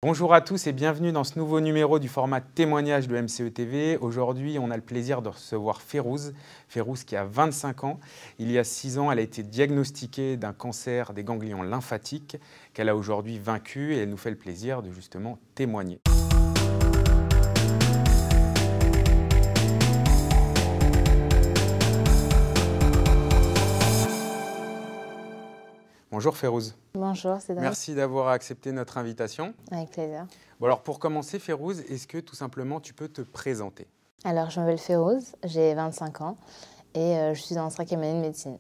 Bonjour à tous et bienvenue dans ce nouveau numéro du format témoignage de MCE TV. Aujourd'hui, on a le plaisir de recevoir Férouz. Férouz qui a 25 ans. Il y a 6 ans, elle a été diagnostiquée d'un cancer des ganglions lymphatiques qu'elle a aujourd'hui vaincu et elle nous fait le plaisir de justement témoigner. Bonjour Férouz. Bonjour Cédric. Merci d'avoir accepté notre invitation. Avec plaisir. Bon alors pour commencer Férouz, est-ce que tout simplement tu peux te présenter? Alors je m'appelle Férouz, j'ai 25 ans et je suis en 5e année de médecine.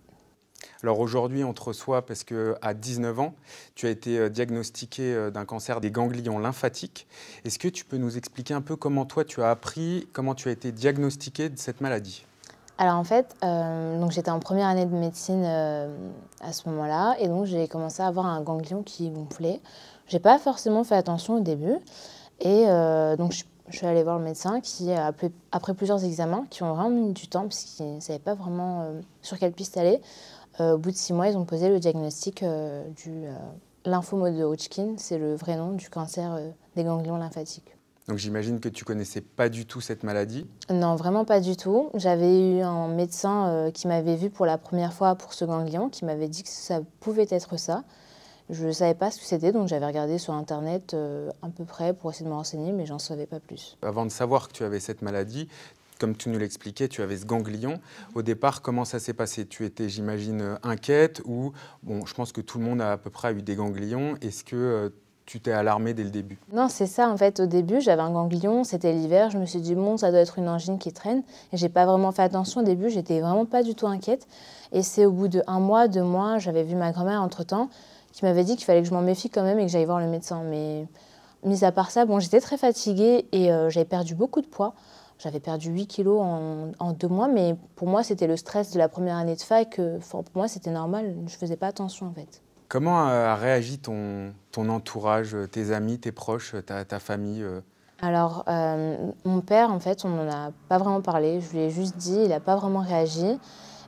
Alors aujourd'hui, on te reçoit parce qu'à 19 ans, tu as été diagnostiqué d'un cancer des ganglions lymphatiques. Est-ce que tu peux nous expliquer un peu comment toi tu as appris, comment tu as été diagnostiqué de cette maladie? Alors en fait, donc j'étais en première année de médecine à ce moment-là et donc j'ai commencé à avoir un ganglion qui gonflait. J'ai pas forcément fait attention au début et donc je suis allée voir le médecin qui, après plusieurs examens, qui ont vraiment mis du temps parce qu'ils ne savaient pas vraiment sur quelle piste aller. Au bout de 6 mois, ils ont posé le diagnostic du lymphome de Hodgkin, c'est le vrai nom du cancer des ganglions lymphatiques. Donc j'imagine que tu connaissais pas du tout cette maladie. Non, vraiment pas du tout. J'avais eu un médecin qui m'avait vu pour la première fois pour ce ganglion, qui m'avait dit que ça pouvait être ça. Je ne savais pas ce que c'était, donc j'avais regardé sur Internet à peu près pour essayer de me renseigner, mais j'en savais pas plus. Avant de savoir que tu avais cette maladie, comme tu nous l'expliquais, tu avais ce ganglion. Au départ, comment ça s'est passé? Tu étais, j'imagine, inquiète ou, bon, je pense que tout le monde a à peu près eu des ganglions. Est-ce que tu t'es alarmée dès le début? Non, c'est ça, en fait, au début, j'avais un ganglion, c'était l'hiver, je me suis dit, bon, ça doit être une angine qui traîne. Et j'ai pas vraiment fait attention au début, j'étais vraiment pas du tout inquiète. Et c'est au bout de 1 mois, 2 mois, j'avais vu ma grand-mère entre-temps, qui m'avait dit qu'il fallait que je m'en méfie quand même et que j'aille voir le médecin. Mais mis à part ça, bon, j'étais très fatiguée et j'avais perdu beaucoup de poids. J'avais perdu 8 kilos en 2 mois, mais pour moi, c'était le stress de la première année de fac. Pour moi, c'était normal, je faisais pas attention en fait. Comment a réagi ton entourage, tes amis, tes proches, ta famille? Alors, mon père, en fait, on n'en a pas vraiment parlé. Je lui ai juste dit, il n'a pas vraiment réagi.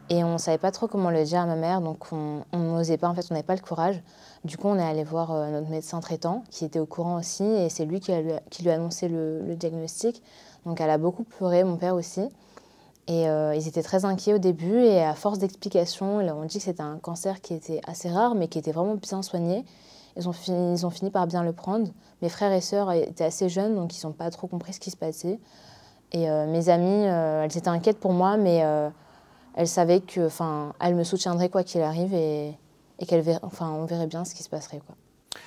Et on ne savait pas trop comment le dire à ma mère, donc on n'osait pas, en fait, on n'avait pas le courage. Du coup, on est allé voir notre médecin traitant, qui était au courant aussi, et c'est lui qui lui a annoncé le diagnostic. Donc, elle a beaucoup pleuré, mon père aussi. Et ils étaient très inquiets au début, et à force d'explications, ils leur ont dit que c'était un cancer qui était assez rare, mais qui était vraiment bien soigné. Ils ont fini par bien le prendre. Mes frères et sœurs étaient assez jeunes, donc ils n'ont pas trop compris ce qui se passait. Et mes amies, elles étaient inquiètes pour moi, mais elles savaient que, elles me soutiendraient quoi qu'il arrive et on verrait bien ce qui se passerait, quoi.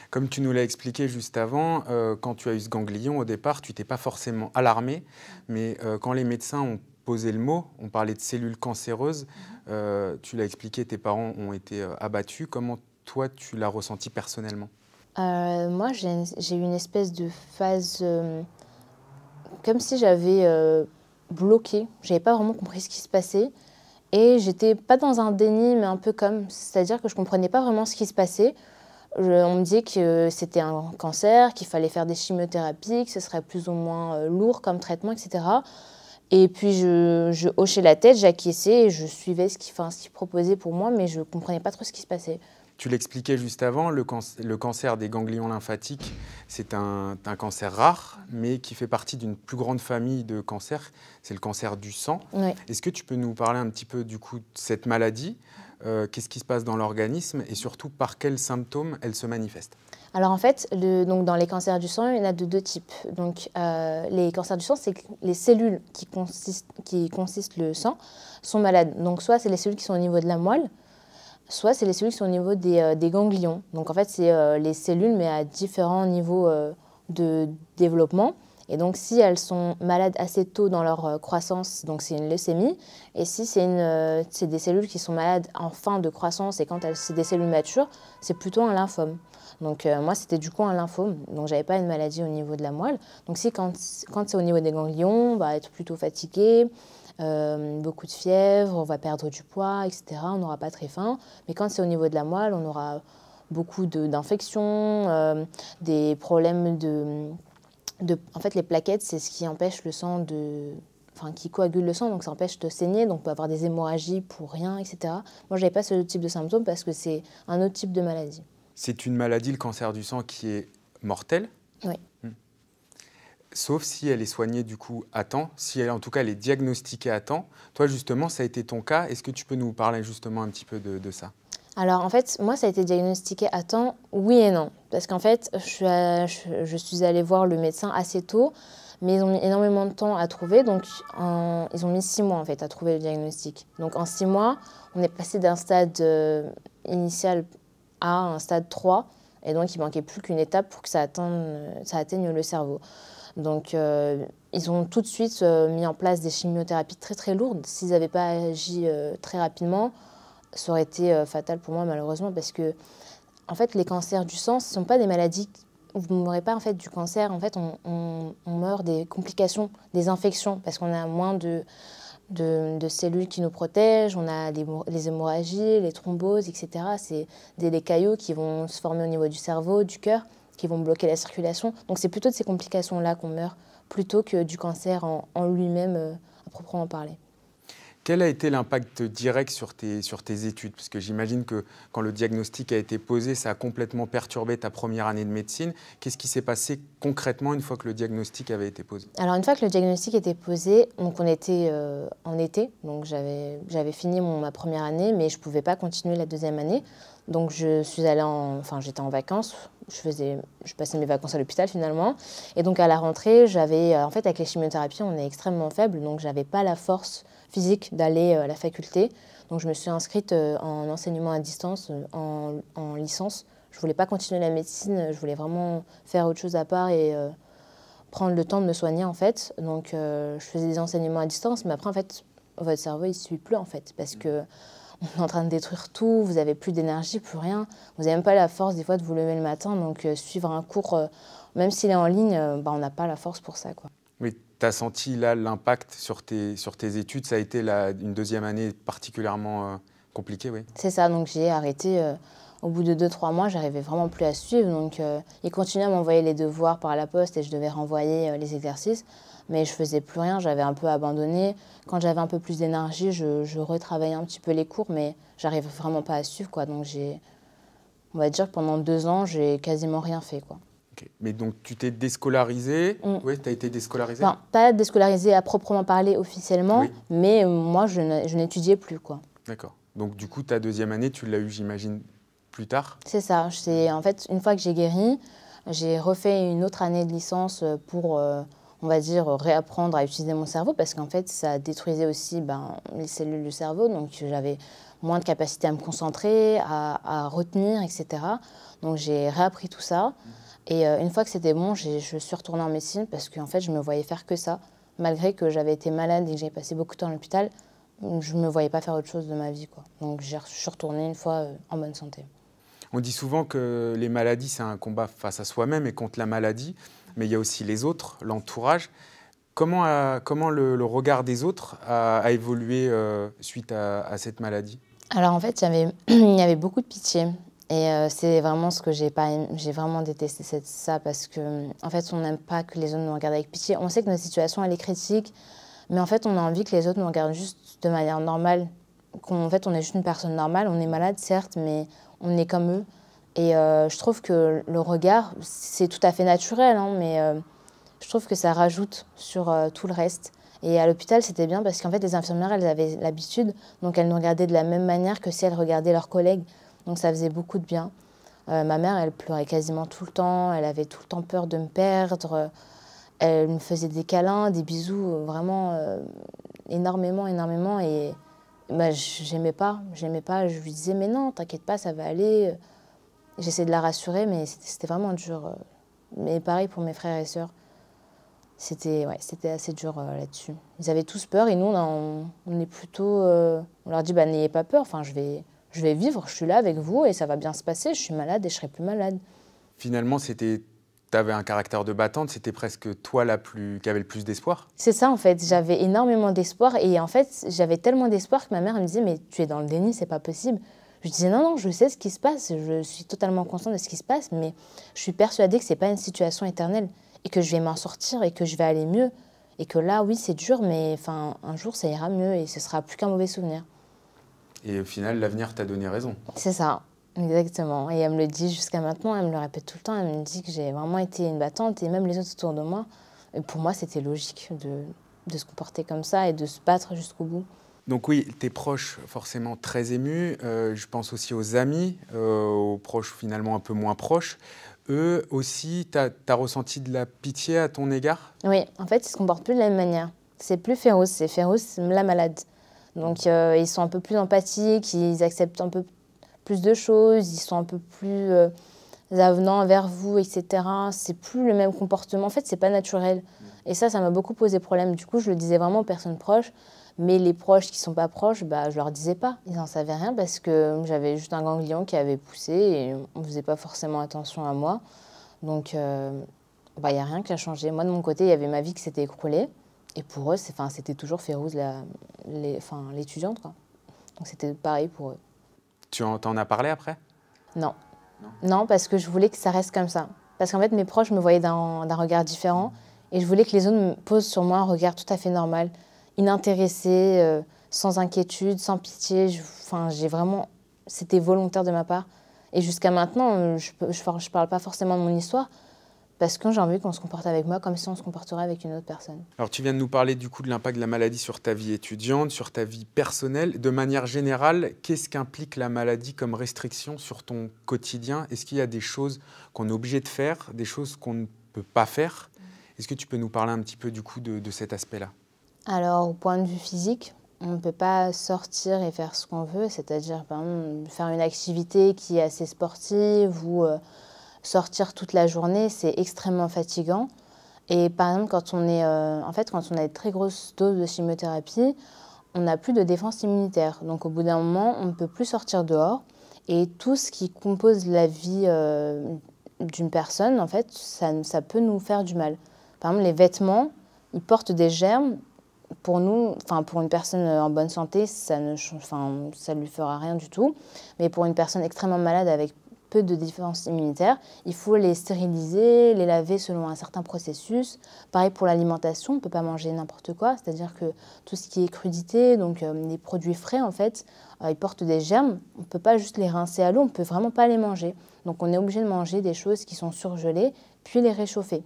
Comme tu nous l'as expliqué juste avant, quand tu as eu ce ganglion, au départ, tu t'es pas forcément alarmée, mais quand les médecins ont posé le mot, on parlait de cellules cancéreuses, tu l'as expliqué, tes parents ont été abattus. Comment toi, tu l'as ressenti personnellement? Moi, j'ai eu une espèce de phase comme si j'avais bloqué. J'avais pas vraiment compris ce qui se passait. Et j'étais pas dans un déni, mais un peu comme. C'est-à-dire que je comprenais pas vraiment ce qui se passait. On me disait que c'était un cancer, qu'il fallait faire des chimiothérapies, que ce serait plus ou moins lourd comme traitement, etc. Et puis je hochais la tête, j'acquiesçais et je suivais ce qu'il proposait pour moi, mais je comprenais pas trop ce qui se passait. Tu l'expliquais juste avant, le cancer des ganglions lymphatiques, c'est un cancer rare, mais qui fait partie d'une plus grande famille de cancers, c'est le cancer du sang. Oui. Est-ce que tu peux nous parler un petit peu du coup de cette maladie? Qu'est-ce qui se passe dans l'organisme et surtout par quels symptômes elle se manifeste? Alors en fait, donc dans les cancers du sang, il y en a de 2 types. Donc les cancers du sang, c'est que les cellules qui consistent le sang sont malades. Donc soit c'est les cellules qui sont au niveau de la moelle, soit c'est les cellules qui sont au niveau des ganglions. Donc en fait, c'est les cellules, mais à différents niveaux de développement. Et donc si elles sont malades assez tôt dans leur croissance, donc c'est une leucémie. Et si c'est des cellules qui sont malades en fin de croissance et quand c'est des cellules matures, c'est plutôt un lymphome. Donc moi, c'était du coup un lymphome, donc j'avais pas une maladie au niveau de la moelle. Donc quand c'est au niveau des ganglions, on va être plutôt fatigué, beaucoup de fièvre, on va perdre du poids, etc. On n'aura pas très faim. Mais quand c'est au niveau de la moelle, on aura beaucoup d'infections, des problèmes en fait, les plaquettes, c'est ce qui empêche le sang qui coagule le sang, donc ça empêche de saigner, donc on peut avoir des hémorragies pour rien, etc. Moi, j'avais pas ce type de symptômes parce que c'est un autre type de maladie. C'est une maladie, le cancer du sang, qui est mortelle? Oui. Sauf si elle est soignée du coup à temps, si elle, en tout cas elle est diagnostiquée à temps. Toi justement, ça a été ton cas. Est-ce que tu peux nous parler justement un petit peu de ça? Alors en fait, moi ça a été diagnostiqué à temps, oui et non. Parce qu'en fait, je suis allée voir le médecin assez tôt, mais ils ont mis énormément de temps à trouver. Donc ils ont mis 6 mois en fait à trouver le diagnostic. Donc en 6 mois, on est passé d'un stade initial à un stade 3. Et donc il manquait plus qu'une étape pour que ça atteigne le cerveau. Donc, ils ont tout de suite mis en place des chimiothérapies très très lourdes. S'ils n'avaient pas agi très rapidement, ça aurait été fatal pour moi malheureusement parce que, en fait, les cancers du sang, ce ne sont pas des maladies où vous ne mourrez pas en fait du cancer. En fait, on meurt des complications, des infections parce qu'on a moins de cellules qui nous protègent, on a les hémorragies, les thromboses, etc. C'est des caillots qui vont se former au niveau du cerveau, du cœur, qui vont bloquer la circulation. Donc c'est plutôt de ces complications-là qu'on meurt, plutôt que du cancer en lui-même, à proprement parler. Quel a été l'impact direct sur tes études? Parce que j'imagine que quand le diagnostic a été posé, ça a complètement perturbé ta première année de médecine. Qu'est-ce qui s'est passé concrètement une fois que le diagnostic avait été posé? Alors une fois que le diagnostic était posé, donc on était en été, donc j'avais fini ma première année, mais je ne pouvais pas continuer la deuxième année. Donc je suis allée j'étais en vacances, je passais mes vacances à l'hôpital finalement. Et donc à la rentrée, en fait avec les chimiothérapies, on est extrêmement faible, donc j'avais pas la force physique d'aller à la faculté. Donc je me suis inscrite en enseignement à distance, en licence. Je voulais pas continuer la médecine, je voulais vraiment faire autre chose à part et prendre le temps de me soigner en fait. Donc je faisais des enseignements à distance, mais après en fait, votre cerveau il ne suit plus en fait, parce que on est en train de détruire tout, vous n'avez plus d'énergie, plus rien. Vous n'avez même pas la force des fois de vous lever le matin, donc suivre un cours, même s'il est en ligne, on n'a pas la force pour ça, quoi. Mais tu as senti là l'impact sur tes études, ça a été une deuxième année particulièrement compliquée, oui? C'est ça, donc j'ai arrêté au bout de 2-3 mois, j'arrivais vraiment plus à suivre. Donc ils continuaient à m'envoyer les devoirs par la poste et je devais renvoyer les exercices. Mais je faisais plus rien, j'avais un peu abandonné. Quand j'avais un peu plus d'énergie, je retravaillais un petit peu les cours, mais j'arrivais vraiment pas à suivre, quoi. Donc on va dire que pendant 2 ans, j'ai quasiment rien fait, quoi. Okay. Mais donc tu t'es déscolarisée? Oui, tu as été déscolarisée? Enfin, pas déscolarisée à proprement parler officiellement, oui. Mais moi je n'étudiais plus, quoi. D'accord. Donc du coup, ta deuxième année, tu l'as eue, j'imagine, plus tard? C'est ça. En fait, une fois que j'ai guéri, j'ai refait une autre année de licence pour, on va dire, réapprendre à utiliser mon cerveau, parce qu'en fait, ça détruisait aussi les cellules du cerveau. Donc j'avais moins de capacité à me concentrer, à retenir, etc. Donc j'ai réappris tout ça. Et une fois que c'était bon, je suis retournée en médecine parce qu'en fait, je me voyais faire que ça. Malgré que j'avais été malade et que j'avais passé beaucoup de temps à l'hôpital, je ne me voyais pas faire autre chose de ma vie, quoi. Donc je suis retournée une fois en bonne santé. On dit souvent que les maladies, c'est un combat face à soi-même et contre la maladie, mais il y a aussi les autres, l'entourage. Comment le regard des autres a évolué suite à cette maladie? Alors en fait, il y avait beaucoup de pitié. Et c'est vraiment ce que j'ai vraiment détesté ça, parce que en fait, on n'aime pas que les autres nous regardent avec pitié. On sait que notre situation, elle est critique, mais en fait, on a envie que les autres nous regardent juste de manière normale. En fait, on est juste une personne normale, on est malade, certes, mais on est comme eux. Et je trouve que le regard, c'est tout à fait naturel, hein, mais je trouve que ça rajoute sur tout le reste. Et à l'hôpital, c'était bien parce qu'en fait, les infirmières, elles avaient l'habitude, donc elles nous regardaient de la même manière que si elles regardaient leurs collègues. Donc ça faisait beaucoup de bien. Ma mère, elle pleurait quasiment tout le temps, elle avait tout le temps peur de me perdre. Elle me faisait des câlins, des bisous, vraiment énormément, énormément. Et j'aimais pas. Je lui disais, mais non, t'inquiète pas, ça va aller. J'essayais de la rassurer, mais c'était vraiment dur. Mais pareil pour mes frères et sœurs. C'était assez dur là-dessus. Ils avaient tous peur et nous, on est plutôt... on leur dit, n'ayez pas peur, enfin, je vais vivre, je suis là avec vous et ça va bien se passer. Je suis malade et je serai plus malade. Finalement, tu avais un caractère de battante, c'était presque toi qui avait le plus d'espoir? C'est ça en fait, j'avais énormément d'espoir et en fait, j'avais tellement d'espoir que ma mère elle me disait « mais tu es dans le déni, c'est pas possible ». Je disais « non, je sais ce qui se passe, je suis totalement consciente de ce qui se passe, mais je suis persuadée que c'est pas une situation éternelle et que je vais m'en sortir et que je vais aller mieux. Et que là, oui, c'est dur, mais un jour, ça ira mieux et ce sera plus qu'un mauvais souvenir ». Et au final, l'avenir t'a donné raison. C'est ça. Exactement. Et elle me le dit jusqu'à maintenant, elle me le répète tout le temps. Elle me dit que j'ai vraiment été une battante et même les autres autour de moi. Et pour moi, c'était logique de se comporter comme ça et de se battre jusqu'au bout. Donc oui, tes proches forcément très émus, je pense aussi aux amis, aux proches finalement un peu moins proches. Eux aussi, tu as ressenti de la pitié à ton égard? Oui, en fait, ils se comportent plus de la même manière. C'est plus Férouz, c'est Férouz, la malade. Donc ils sont un peu plus empathiques, ils acceptent un peu plus de choses, ils sont un peu plus avenants envers vous, etc. C'est plus le même comportement. En fait, c'est pas naturel. Et ça m'a beaucoup posé problème. Du coup, je le disais vraiment aux personnes proches. Mais les proches qui sont pas proches, bah, je leur disais pas. Ils n'en savaient rien parce que j'avais juste un ganglion qui avait poussé et on faisait pas forcément attention à moi. Donc, bah, y a rien qui a changé. Moi, de mon côté, il y avait ma vie qui s'était écroulée. Et pour eux, c'était toujours Férouz, l'étudiante, quoi. Donc, c'était pareil pour eux. T'en as parlé après? Non. Non, parce que je voulais que ça reste comme ça. Parce qu'en fait, mes proches me voyaient d'un regard différent. Et je voulais que les autres me posent sur moi un regard tout à fait normal, inintéressé, sans inquiétude, sans pitié. J'ai vraiment... C'était volontaire de ma part. Et jusqu'à maintenant, je parle pas forcément de mon histoire, parce que j'ai envie qu'on se comporte avec moi comme si on se comporterait avec une autre personne. Alors tu viens de nous parler du coup de l'impact de la maladie sur ta vie étudiante, sur ta vie personnelle. De manière générale, qu'est-ce qu'implique la maladie comme restriction sur ton quotidien? Est-ce qu'il y a des choses qu'on est obligé de faire, des choses qu'on ne peut pas faire? Est-ce que tu peux nous parler un petit peu du coup de cet aspect-là? Alors, au point de vue physique, on ne peut pas sortir et faire ce qu'on veut, c'est-à-dire par exemple, faire une activité qui est assez sportive ou sortir toute la journée, c'est extrêmement fatigant. Et par exemple, quand quand on a de très grosses doses de chimiothérapie, on n'a plus de défense immunitaire. Donc au bout d'un moment, on ne peut plus sortir dehors. Et tout ce qui compose la vie d'une personne, en fait, ça peut nous faire du mal. Par exemple, les vêtements, ils portent des germes. Pour nous, pour une personne en bonne santé, ça lui fera rien du tout. Mais pour une personne extrêmement malade avec peu de défense immunitaire, il faut les stériliser, les laver selon un certain processus. Pareil pour l'alimentation, on ne peut pas manger n'importe quoi, c'est-à-dire que tout ce qui est crudité, donc les produits frais en fait, ils portent des germes, on ne peut pas juste les rincer à l'eau, on ne peut vraiment pas les manger. Donc on est obligé de manger des choses qui sont surgelées, puis les réchauffer.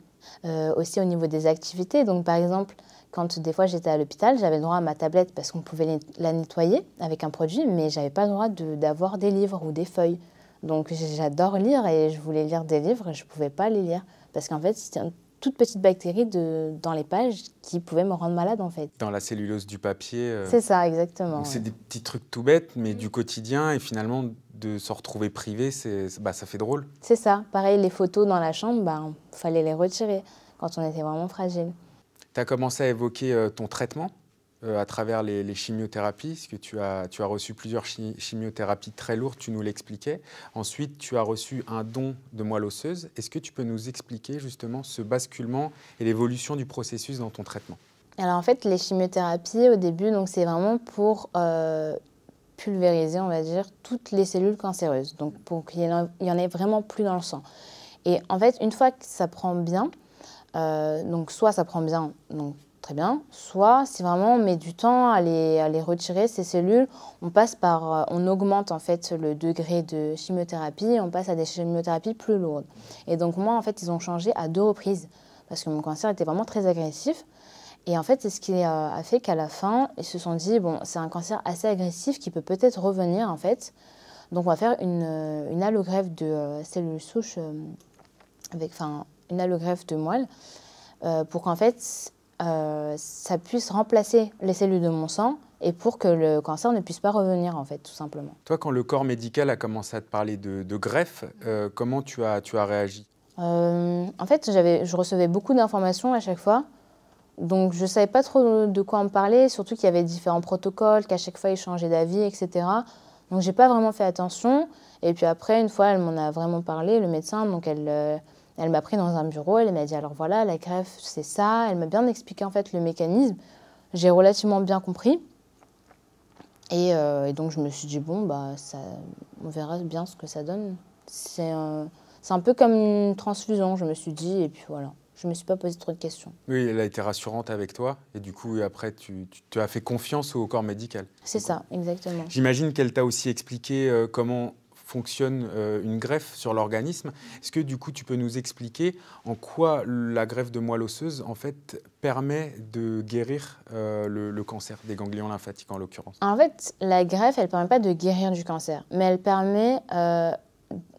Aussi au niveau des activités, donc par exemple, quand des fois j'étais à l'hôpital, j'avais le droit à ma tablette parce qu'on pouvait la nettoyer avec un produit, mais je n'avais pas le droit d'avoir des livres ou des feuilles. Donc j'adore lire et je voulais lire des livres et je ne pouvais pas les lire. Parce qu'en fait, c'était une toute petite bactérie dans les pages qui pouvait me rendre malade en fait. Dans la cellulose du papier. C'est ça, exactement. C'est des petits trucs tout bêtes, mais du quotidien, et finalement, de se retrouver privé, ça fait drôle. C'est ça. Pareil, les photos dans la chambre, fallait les retirer quand on était vraiment fragile. Tu as commencé à évoquer ton traitement à travers les chimiothérapies, parce que tu as reçu plusieurs chimiothérapies très lourdes, tu nous l'expliquais. Ensuite, tu as reçu un don de moelle osseuse. Est-ce que tu peux nous expliquer justement ce basculement et l'évolution du processus dans ton traitement? Alors en fait, les chimiothérapies, au début, c'est vraiment pour pulvériser, on va dire, toutes les cellules cancéreuses, donc pour qu'il y en ait vraiment plus dans le sang. Et en fait, une fois que ça prend bien, donc soit ça prend bien, donc très bien, soit si vraiment on met du temps à les retirer, ces cellules, on augmente en fait le degré de chimiothérapie et on passe à des chimiothérapies plus lourdes. Et donc moi, en fait, ils ont changé à 2 reprises parce que mon cancer était vraiment très agressif. Et en fait, c'est ce qui a fait qu'à la fin, ils se sont dit, bon, c'est un cancer assez agressif qui peut peut-être revenir en fait. Donc on va faire une allogreffe de cellules souches, une allogreffe de moelle, pour qu'en fait, ça puisse remplacer les cellules de mon sang et pour que le cancer ne puisse pas revenir, en fait, tout simplement. Toi, quand le corps médical a commencé à te parler de greffe, comment tu as réagi? En fait, je recevais beaucoup d'informations à chaque fois. Donc, je ne savais pas trop de quoi me parler, surtout qu'il y avait différents protocoles, qu'à chaque fois, ils changeaient d'avis, etc. Donc, je n'ai pas vraiment fait attention. Et puis après, une fois, elle m'en a vraiment parlé, le médecin, donc elle m'a pris dans un bureau, elle m'a dit alors voilà, la greffe c'est ça, elle m'a bien expliqué en fait le mécanisme. J'ai relativement bien compris. Et donc je me suis dit bon, on verra bien ce que ça donne. C'est un peu comme une transfusion, je me suis dit, et puis voilà. Je ne me suis pas posé trop de questions. Oui, elle a été rassurante avec toi et du coup, après, tu as fait confiance au corps médical. C'est ça, exactement. J'imagine qu'elle t'a aussi expliqué comment fonctionne une greffe sur l'organisme. Est-ce que du coup, tu peux nous expliquer en quoi la greffe de moelle osseuse, en fait, permet de guérir le cancer des ganglions lymphatiques, en l'occurrence? En fait, la greffe, elle ne permet pas de guérir du cancer, mais elle permet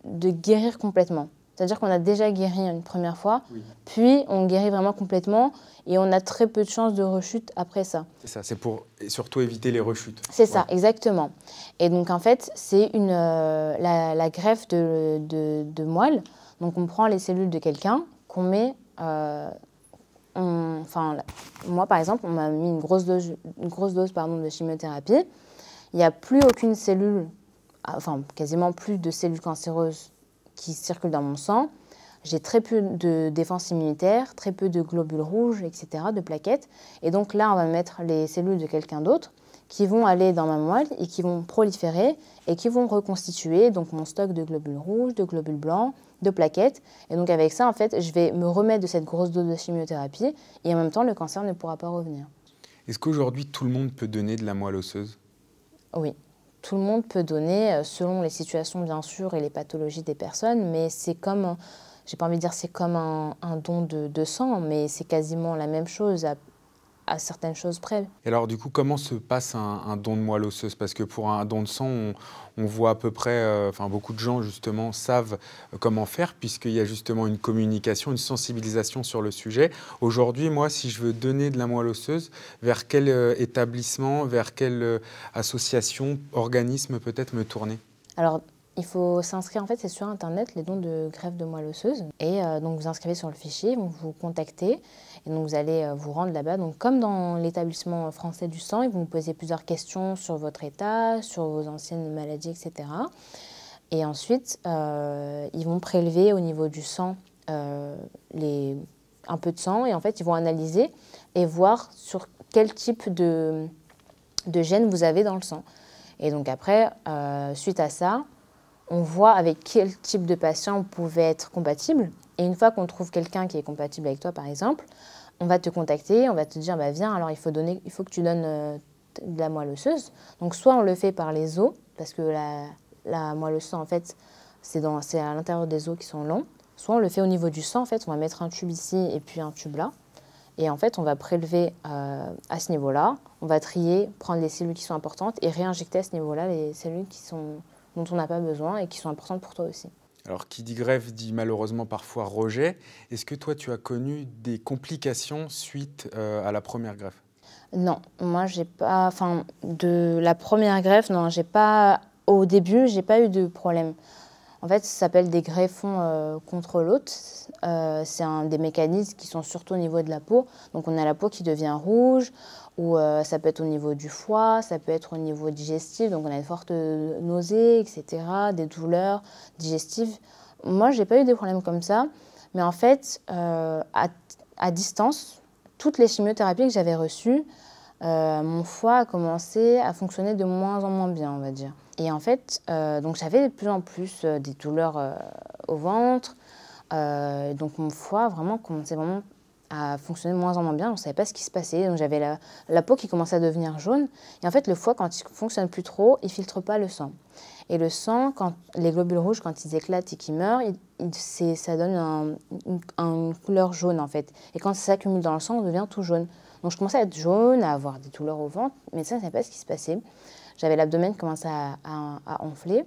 de guérir complètement. C'est-à-dire qu'on a déjà guéri une première fois, oui. Puis on guérit vraiment complètement et on a très peu de chances de rechute après ça. C'est ça, c'est pour surtout éviter les rechutes. C'est ça, exactement. Et donc en fait, c'est la greffe de moelle. Donc on prend les cellules de quelqu'un qu'on met... moi par exemple, on m'a mis une grosse dose de chimiothérapie. Il n'y a plus aucune cellule, enfin quasiment plus de cellules cancéreuses qui circulent dans mon sang. J'ai très peu de défense immunitaire, très peu de globules rouges, etc., de plaquettes. Et donc là, on va mettre les cellules de quelqu'un d'autre qui vont aller dans ma moelle et qui vont proliférer et qui vont reconstituer donc mon stock de globules rouges, de globules blancs, de plaquettes. Et donc avec ça, en fait, je vais me remettre de cette grosse dose de chimiothérapie et en même temps, le cancer ne pourra pas revenir. Est-ce qu'aujourd'hui, tout le monde peut donner de la moelle osseuse? Oui. Tout le monde peut donner, selon les situations bien sûr et les pathologies des personnes, mais c'est comme, j'ai pas envie de dire c'est comme un don de sang, mais c'est quasiment la même chose à certaines choses près. Et alors du coup, comment se passe un don de moelle osseuse? Parce que pour un don de sang, on voit à peu près, beaucoup de gens justement savent comment faire, puisqu'il y a justement une communication, une sensibilisation sur le sujet. Aujourd'hui, moi, si je veux donner de la moelle osseuse, vers quel établissement, vers quelle association, organisme peut-être me tourner? Alors, il faut s'inscrire, en fait, c'est sur Internet, les dons de greffe de moelle osseuse. Et donc, vous inscrivez sur le fichier, vous vous contactez, et donc vous allez vous rendre là-bas. Donc, comme dans l'établissement français du sang, ils vont vous poser plusieurs questions sur votre état, sur vos anciennes maladies, etc. Et ensuite, ils vont prélever au niveau du sang un peu de sang, et en fait, ils vont analyser et voir sur quel type de gènes vous avez dans le sang. Et donc après, suite à ça, on voit avec quel type de patient vous pouvez être compatible. Et une fois qu'on trouve quelqu'un qui est compatible avec toi, par exemple, on va te contacter, on va te dire, bah, viens, alors il faut que tu donnes de la moelle osseuse. Donc soit on le fait par les os, parce que la moelle osseuse, en fait, c'est à l'intérieur des os qui sont longs. Soit on le fait au niveau du sang, en fait, on va mettre un tube ici et puis un tube là. Et en fait, on va prélever à ce niveau-là, on va trier, prendre les cellules qui sont importantes et réinjecter à ce niveau-là les cellules dont on n'a pas besoin et qui sont importantes pour toi aussi. Alors, qui dit greffe dit malheureusement parfois rejet. Est-ce que toi, tu as connu des complications suite à la première greffe? Non, moi, j'ai pas... Enfin, de la première greffe, non, j'ai pas... Au début, j'ai pas eu de problème. En fait, ça s'appelle des greffons contre l'autre. C'est des mécanismes qui sont surtout au niveau de la peau. Donc, on a la peau qui devient rouge, ou ça peut être au niveau du foie, ça peut être au niveau digestif. Donc, on a une forte nausée, etc., des douleurs digestives. Moi, j'ai pas eu des problèmes comme ça. Mais en fait, à distance, toutes les chimiothérapies que j'avais reçues, mon foie a commencé à fonctionner de moins en moins bien, on va dire. Et en fait, donc j'avais de plus en plus des douleurs au ventre. Donc mon foie commençait vraiment à fonctionner de moins en moins bien. On ne savait pas ce qui se passait. Donc j'avais la peau qui commençait à devenir jaune. Et en fait, le foie, quand il ne fonctionne plus trop, il ne filtre pas le sang. Et le sang, les globules rouges, quand ils éclatent et qu'ils meurent, ça donne une couleur jaune, en fait. Et quand ça s'accumule dans le sang, on devient tout jaune. Donc je commençais à être jaune, à avoir des douleurs au ventre, mais ça, je ne savais pas ce qui se passait. J'avais l'abdomen qui commençait à enfler.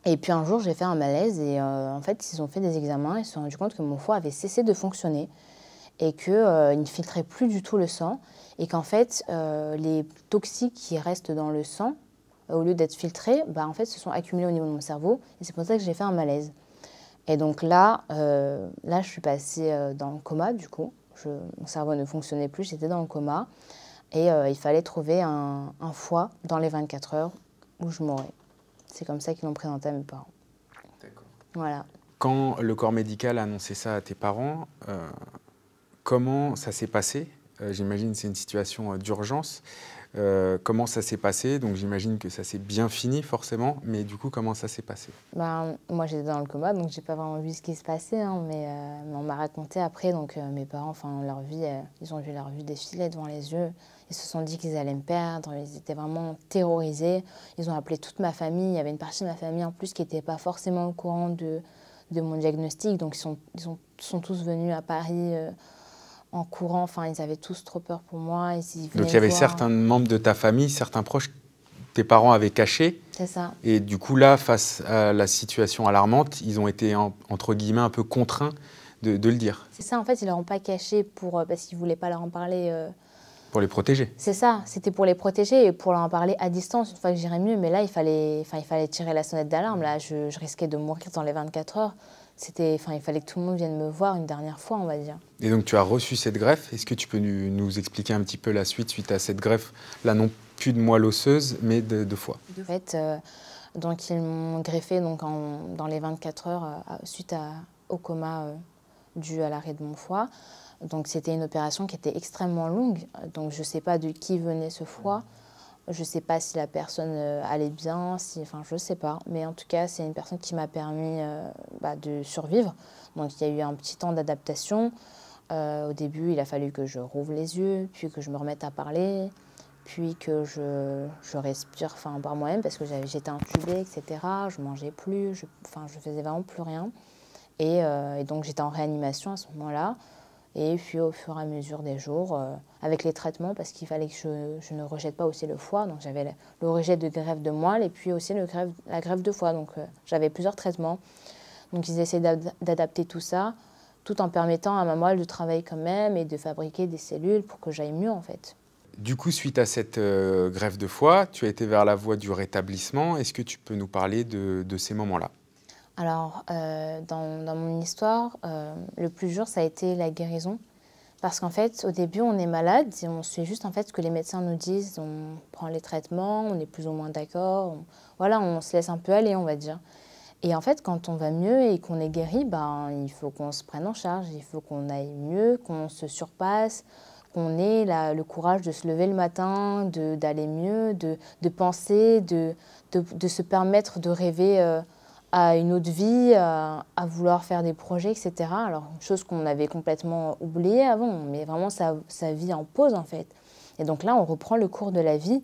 Et puis un jour, j'ai fait un malaise et en fait, ils ont fait des examens et ils se sont rendus compte que mon foie avait cessé de fonctionner et qu'il ne filtrait plus du tout le sang et qu'en fait, les toxiques qui restent dans le sang, au lieu d'être filtrés, en fait, se sont accumulés au niveau de mon cerveau et c'est pour ça que j'ai fait un malaise. Et donc là, je suis passée dans le coma du coup. Mon cerveau ne fonctionnait plus, j'étais dans le coma. Et il fallait trouver un foie dans les 24 heures où je mourrais. C'est comme ça qu'ils l'ont présenté à mes parents. D'accord. Voilà. Quand le corps médical a annoncé ça à tes parents, comment ça s'est passé? J'imagine que c'est une situation d'urgence. Comment ça s'est passé? Donc j'imagine que ça s'est bien fini forcément, mais du coup, comment ça s'est passé? Ben, moi, j'étais dans le coma, donc j'ai pas vraiment vu ce qui se passait, hein, mais on m'a raconté après, donc mes parents, enfin, leur vie, ils ont vu leur vie défiler devant les yeux. Ils se sont dit qu'ils allaient me perdre, ils étaient vraiment terrorisés. Ils ont appelé toute ma famille. Il y avait une partie de ma famille en plus qui n'était pas forcément au courant de mon diagnostic, donc sont tous venus à Paris en courant. Enfin, ils avaient tous trop peur pour moi. Ils Donc venaient il y avait me voir. certains membres de ta famille, certains proches, tes parents avaient caché. C'est ça. Et du coup, là, face à la situation alarmante, ils ont été, entre guillemets, un peu contraints de le dire. C'est ça, en fait, ils ne leur ont pas caché parce qu'ils ne voulaient pas leur en parler. Pour les protéger. C'est ça, c'était pour les protéger et pour leur en parler à distance une fois que j'irais mieux. Mais là, il fallait tirer la sonnette d'alarme. Là, je risquais de mourir dans les 24 heures. Il fallait que tout le monde vienne me voir une dernière fois, on va dire. Et donc, tu as reçu cette greffe. Est-ce que tu peux nous expliquer un petit peu la suite à cette greffe, là non plus de moelle osseuse, mais de foie? En fait, donc ils m'ont greffé dans les 24 heures suite au coma dû à l'arrêt de mon foie. Donc c'était une opération qui était extrêmement longue. Donc je ne sais pas de qui venait ce foie. Je ne sais pas si la personne allait bien, je ne sais pas. Mais en tout cas, c'est une personne qui m'a permis de survivre. Donc il y a eu un petit temps d'adaptation. Au début, il a fallu que je rouvre les yeux, puis que je me remette à parler, puis que je respire par moi-même parce que j'étais intubée, etc. Je ne mangeais plus, je faisais vraiment plus rien. Et donc j'étais en réanimation à ce moment-là. Et puis au fur et à mesure des jours, avec les traitements, parce qu'il fallait que je ne rejette pas aussi le foie. Donc j'avais le rejet de greffe de moelle et puis aussi la greffe de foie. Donc j'avais plusieurs traitements. Donc ils essaient d'adapter tout ça, tout en permettant à ma moelle de travailler quand même et de fabriquer des cellules pour que j'aille mieux en fait. Du coup, suite à cette greffe de foie, tu as été vers la voie du rétablissement. Est-ce que tu peux nous parler de ces moments-là? Alors, dans mon histoire, le plus dur, ça a été la guérison. Parce qu'en fait, au début, on est malade et on suit juste en fait ce que les médecins nous disent. On prend les traitements, on est plus ou moins d'accord. Voilà, on se laisse un peu aller, on va dire. Et en fait, quand on va mieux et qu'on est guéri, il faut qu'on se prenne en charge, il faut qu'on aille mieux, qu'on se surpasse, qu'on ait le courage de se lever le matin, d'aller mieux, de penser, de se permettre de rêver à une autre vie, à vouloir faire des projets, etc. Alors, une chose qu'on avait complètement oubliée avant, mais vraiment sa vie en pause en fait. Et donc là, on reprend le cours de la vie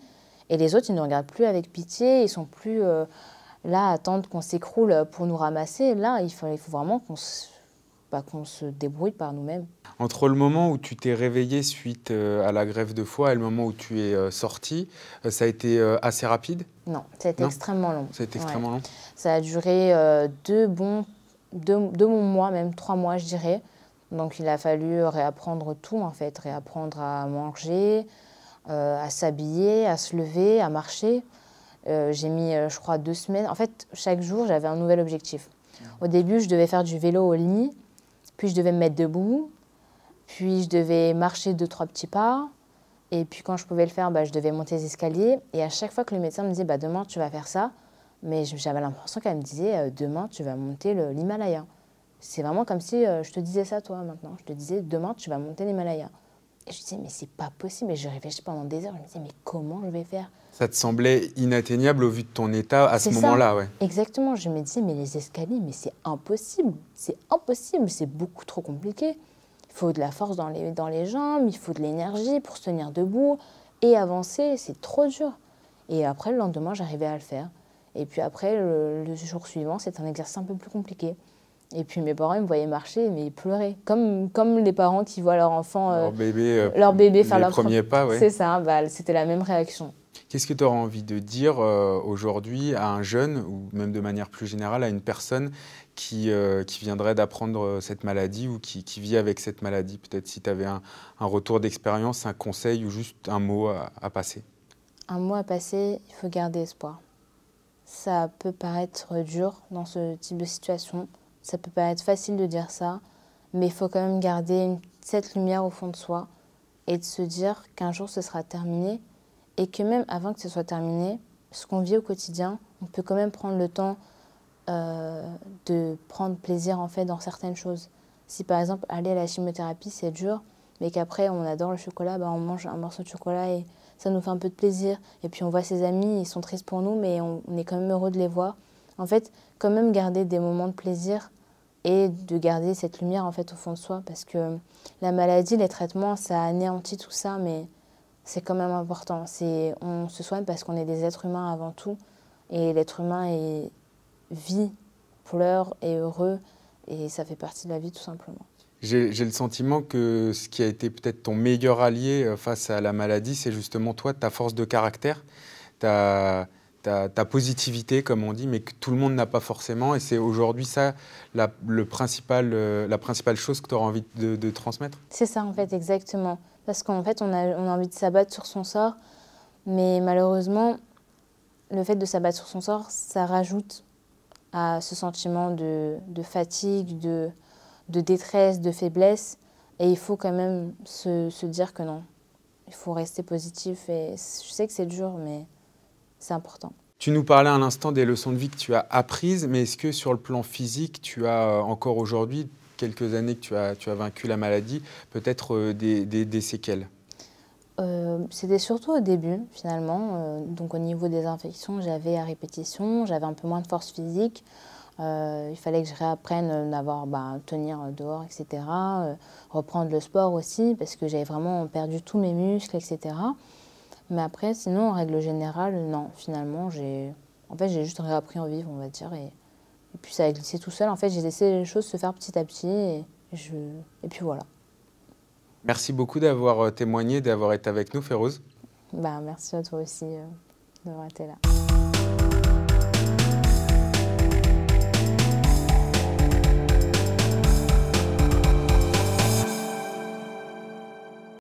et les autres, ils ne nous regardent plus avec pitié, ils sont plus là à attendre qu'on s'écroule pour nous ramasser. Là, il faut vraiment qu'on se débrouille par nous-mêmes. Entre le moment où tu t'es réveillée suite à la greffe de foie et le moment où tu es sortie, ça a été assez rapide? Non, ça a été extrêmement long. Ça a été extrêmement long? Ça a duré deux bons mois, même 3 mois, je dirais. Donc, il a fallu réapprendre tout, en fait. Réapprendre à manger, à s'habiller, à se lever, à marcher. J'ai mis, je crois, 2 semaines. En fait, chaque jour, j'avais un nouvel objectif. Au début, je devais faire du vélo au lit, puis je devais me mettre debout, puis je devais marcher 2-3 petits pas. Et puis quand je pouvais le faire, je devais monter les escaliers. Et à chaque fois que le médecin me disait « demain, tu vas faire ça », mais j'avais l'impression qu'elle me disait « demain, tu vas monter l'Himalaya ». C'est vraiment comme si je te disais ça, toi, maintenant. Je te disais « demain, tu vas monter l'Himalaya ». Et je disais « mais c'est pas possible ». Et je réfléchis pendant des heures. Je me disais « mais comment je vais faire ?» Ça te semblait inatteignable au vu de ton état à ce moment-là, ouais. Exactement. Je me disais « mais les escaliers, mais c'est impossible. C'est impossible. C'est beaucoup trop compliqué. » Il faut de la force dans les jambes, il faut de l'énergie pour se tenir debout et avancer, c'est trop dur. Et après, le lendemain, j'arrivais à le faire. Et puis après, le jour suivant, c'est un exercice un peu plus compliqué. Et puis mes parents, ils me voyaient marcher, mais ils pleuraient. Comme les parents qui voient leur enfant, leur bébé faire leur premiers pas, ouais. C'est ça, c'était la même réaction. Qu'est-ce que tu auras envie de dire aujourd'hui à un jeune, ou même de manière plus générale, à une personne qui viendrait d'apprendre cette maladie ou qui vit avec cette maladie? Peut-être si tu avais un retour d'expérience, un conseil ou juste un mot à passer. Un mot à passer, il faut garder espoir. Ça peut paraître dur dans ce type de situation, ça peut paraître facile de dire ça, mais il faut quand même garder cette lumière au fond de soi et de se dire qu'un jour ce sera terminé et que même avant que ce soit terminé, ce qu'on vit au quotidien, on peut quand même prendre le temps de prendre plaisir en fait dans certaines choses. Si par exemple aller à la chimiothérapie c'est dur, mais qu'après on adore le chocolat, on mange un morceau de chocolat et ça nous fait un peu de plaisir. Et puis on voit ses amis, ils sont tristes pour nous, mais on est quand même heureux de les voir. En fait, quand même garder des moments de plaisir et de garder cette lumière en fait au fond de soi, parce que la maladie, les traitements, ça anéantit tout ça, mais c'est quand même important. On se soigne parce qu'on est des êtres humains avant tout, et l'être humain vit, pleure, est heureux, et ça fait partie de la vie tout simplement. J'ai le sentiment que ce qui a été peut-être ton meilleur allié face à la maladie, c'est justement toi, ta force de caractère, ta positivité, comme on dit, mais que tout le monde n'a pas forcément. Et c'est aujourd'hui ça la principale chose que tu auras envie de transmettre. C'est ça, en fait, exactement. Parce qu'en fait, on a envie de s'abattre sur son sort, mais malheureusement, le fait de s'abattre sur son sort, ça rajoute à ce sentiment de fatigue, de détresse, de faiblesse. Et il faut quand même se dire que non, il faut rester positif. Et je sais que c'est dur, mais c'est important. Tu nous parlais à l'instant des leçons de vie que tu as apprises, mais est-ce que sur le plan physique, tu as encore aujourd'hui, quelques années que tu as vaincu la maladie, peut-être des séquelles? C'était surtout au début, finalement. Donc au niveau des infections, j'avais à répétition, j'avais un peu moins de force physique. Il fallait que je réapprenne tenir dehors, etc. Reprendre le sport aussi, parce que j'avais vraiment perdu tous mes muscles, etc. Mais après, sinon, en règle générale, non. Finalement, j'ai juste réappris à en vivre, on va dire. Et puis ça a glissé tout seul. En fait, j'ai laissé les choses se faire petit à petit. Et puis voilà. Merci beaucoup d'avoir témoigné, d'avoir été avec nous, Férouz. Merci à toi aussi d'avoir été là.